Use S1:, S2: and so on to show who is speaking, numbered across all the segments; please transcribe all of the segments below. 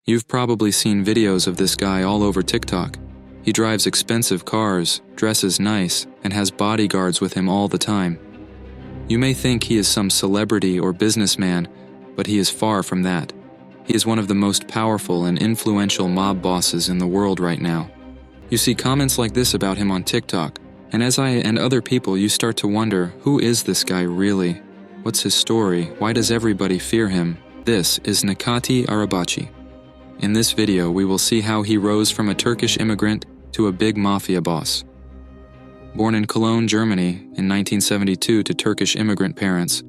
S1: You've probably seen videos of this guy all over TikTok. He drives expensive cars, dresses nice, and has bodyguards with him all the time. You may think he is some celebrity or businessman, but he is far from that. He is one of the most powerful and influential mob bosses in the world right now. You see comments like this about him on TikTok, and as I and other people, you start to wonder, who is this guy really? What's his story? Why does everybody fear him? This is Necati Arabacı. In this video, we will see how he rose from a Turkish immigrant to a big mafia boss. Born in Cologne, Germany, in 1972 to Turkish immigrant parents,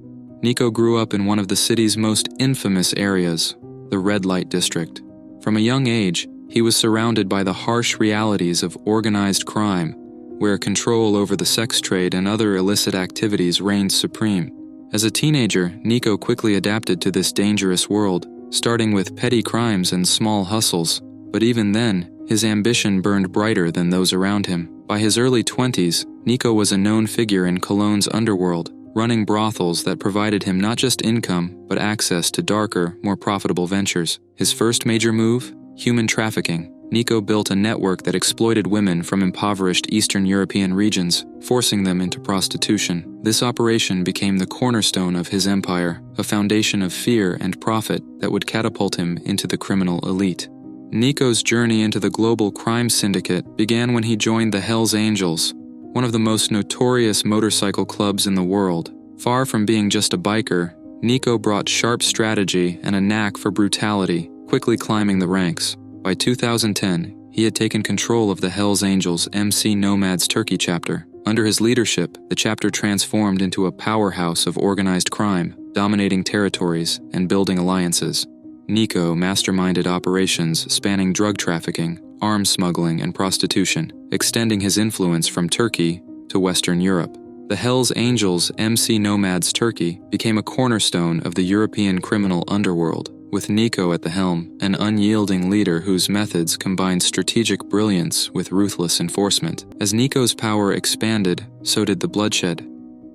S1: Niko grew up in one of the city's most infamous areas, the red light district. From a young age, he was surrounded by the harsh realities of organized crime, where control over the sex trade and other illicit activities reigned supreme. As a teenager, Niko quickly adapted to this dangerous world, starting with petty crimes and small hustles, but even then, his ambition burned brighter than those around him. By his early 20s, Niko was a known figure in Cologne's underworld, running brothels that provided him not just income, but access to darker, more profitable ventures. His first major move? Human trafficking. Niko built a network that exploited women from impoverished Eastern European regions, forcing them into prostitution. This operation became the cornerstone of his empire, a foundation of fear and profit that would catapult him into the criminal elite. Niko's journey into the global crime syndicate began when he joined the Hells Angels, one of the most notorious motorcycle clubs in the world. Far from being just a biker, Niko brought sharp strategy and a knack for brutality, quickly climbing the ranks. By 2010, he had taken control of the Hells Angels MC Nomads Turkey chapter. Under his leadership, the chapter transformed into a powerhouse of organized crime, dominating territories and building alliances. Niko masterminded operations spanning drug trafficking, arms smuggling, and prostitution, extending his influence from Turkey to Western Europe. The Hells Angels MC Nomads Turkey became a cornerstone of the European criminal underworld, with Niko at the helm, an unyielding leader whose methods combined strategic brilliance with ruthless enforcement. As Niko's power expanded, so did the bloodshed.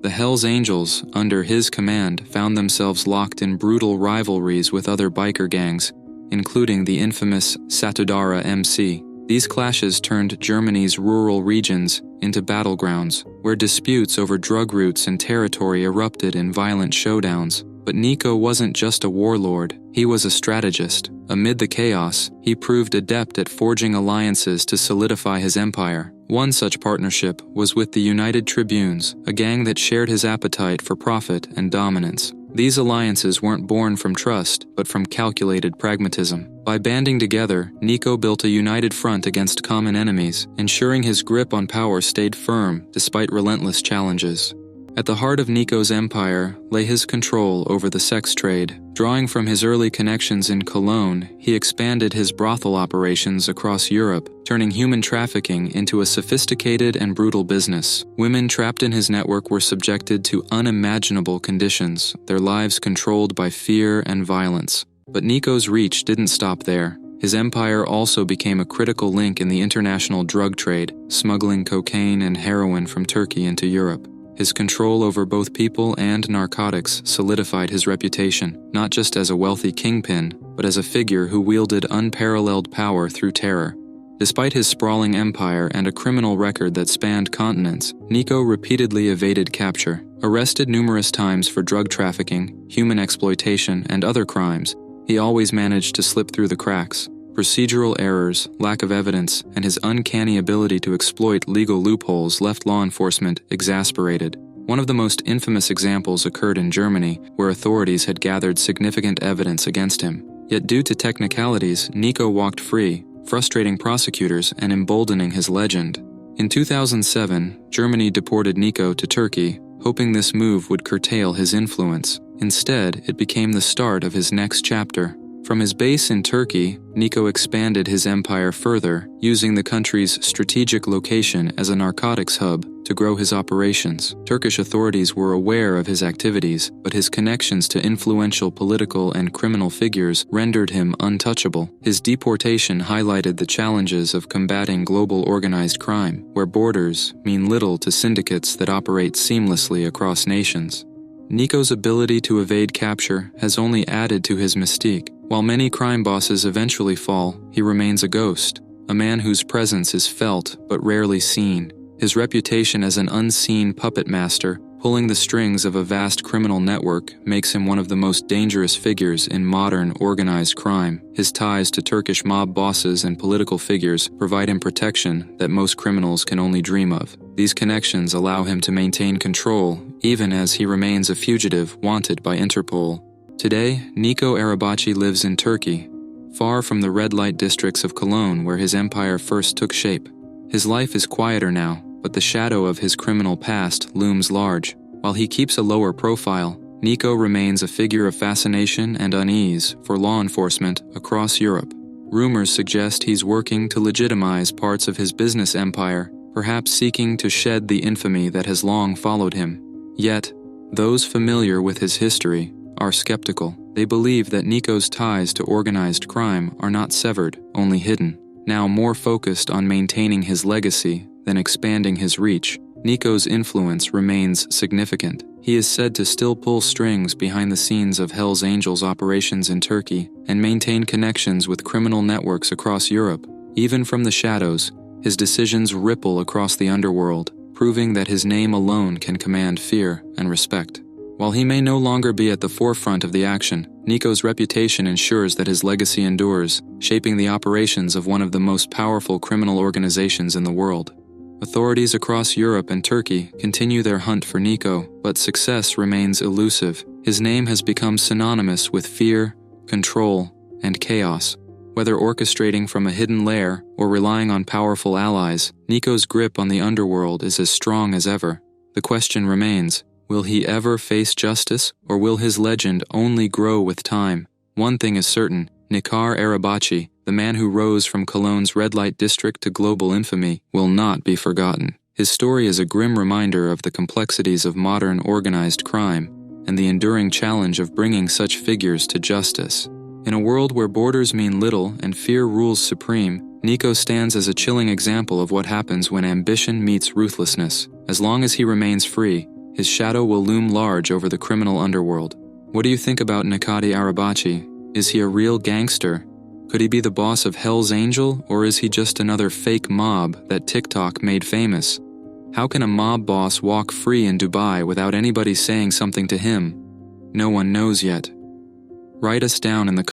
S1: The Hells Angels, under his command, found themselves locked in brutal rivalries with other biker gangs, including the infamous Satudara MC. These clashes turned Germany's rural regions into battlegrounds, where disputes over drug routes and territory erupted in violent showdowns. But Niko wasn't just a warlord, he was a strategist. Amid the chaos, he proved adept at forging alliances to solidify his empire. One such partnership was with the United Tribunes, a gang that shared his appetite for profit and dominance. These alliances weren't born from trust, but from calculated pragmatism. By banding together, Niko built a united front against common enemies, ensuring his grip on power stayed firm despite relentless challenges. At the heart of Niko's empire lay his control over the sex trade. Drawing from his early connections in Cologne, he expanded his brothel operations across Europe, turning human trafficking into a sophisticated and brutal business. Women trapped in his network were subjected to unimaginable conditions, their lives controlled by fear and violence. But Niko's reach didn't stop there. His empire also became a critical link in the international drug trade, smuggling cocaine and heroin from Turkey into Europe. His control over both people and narcotics solidified his reputation, not just as a wealthy kingpin, but as a figure who wielded unparalleled power through terror. Despite his sprawling empire and a criminal record that spanned continents, Niko repeatedly evaded capture. Arrested numerous times for drug trafficking, human exploitation, and other crimes, he always managed to slip through the cracks. Procedural errors, lack of evidence, and his uncanny ability to exploit legal loopholes left law enforcement exasperated. One of the most infamous examples occurred in Germany, where authorities had gathered significant evidence against him. Yet due to technicalities, Niko walked free, frustrating prosecutors and emboldening his legend. In 2007, Germany deported Niko to Turkey, hoping this move would curtail his influence. Instead, it became the start of his next chapter. From his base in Turkey, Niko expanded his empire further, using the country's strategic location as a narcotics hub to grow his operations. Turkish authorities were aware of his activities, but his connections to influential political and criminal figures rendered him untouchable. His deportation highlighted the challenges of combating global organized crime, where borders mean little to syndicates that operate seamlessly across nations. Niko's ability to evade capture has only added to his mystique. While many crime bosses eventually fall, he remains a ghost, a man whose presence is felt but rarely seen. His reputation as an unseen puppet master, pulling the strings of a vast criminal network, makes him one of the most dangerous figures in modern organized crime. His ties to Turkish mob bosses and political figures provide him protection that most criminals can only dream of. These connections allow him to maintain control, even as he remains a fugitive wanted by Interpol. Today, Necati Arabaci lives in Turkey, far from the red light districts of Cologne where his empire first took shape. His life is quieter now, but the shadow of his criminal past looms large. While he keeps a lower profile, Necati remains a figure of fascination and unease for law enforcement across Europe. Rumors suggest he's working to legitimize parts of his business empire, perhaps seeking to shed the infamy that has long followed him. Yet, those familiar with his history are skeptical. They believe that Necati's ties to organized crime are not severed, only hidden. Now more focused on maintaining his legacy than expanding his reach, Necati's influence remains significant. He is said to still pull strings behind the scenes of Hell's Angels operations in Turkey and maintain connections with criminal networks across Europe. Even from the shadows, his decisions ripple across the underworld, proving that his name alone can command fear and respect. While he may no longer be at the forefront of the action, Necati's reputation ensures that his legacy endures, shaping the operations of one of the most powerful criminal organizations in the world. Authorities across Europe and Turkey continue their hunt for Necati, but success remains elusive. His name has become synonymous with fear, control, and chaos. Whether orchestrating from a hidden lair or relying on powerful allies, Necati's grip on the underworld is as strong as ever. The question remains, will he ever face justice, or will his legend only grow with time? One thing is certain, Necati Arabaci, the man who rose from Cologne's red light district to global infamy, will not be forgotten. His story is a grim reminder of the complexities of modern organized crime and the enduring challenge of bringing such figures to justice. In a world where borders mean little and fear rules supreme, Necati stands as a chilling example of what happens when ambition meets ruthlessness. As long as he remains free, his shadow will loom large over the criminal underworld. What do you think about Necati Arabaci? Is he a real gangster? Could he be the boss of Hell's Angel, or is he just another fake mob that TikTok made famous? How can a mob boss walk free in Dubai without anybody saying something to him? No one knows yet. Write us down in the comments.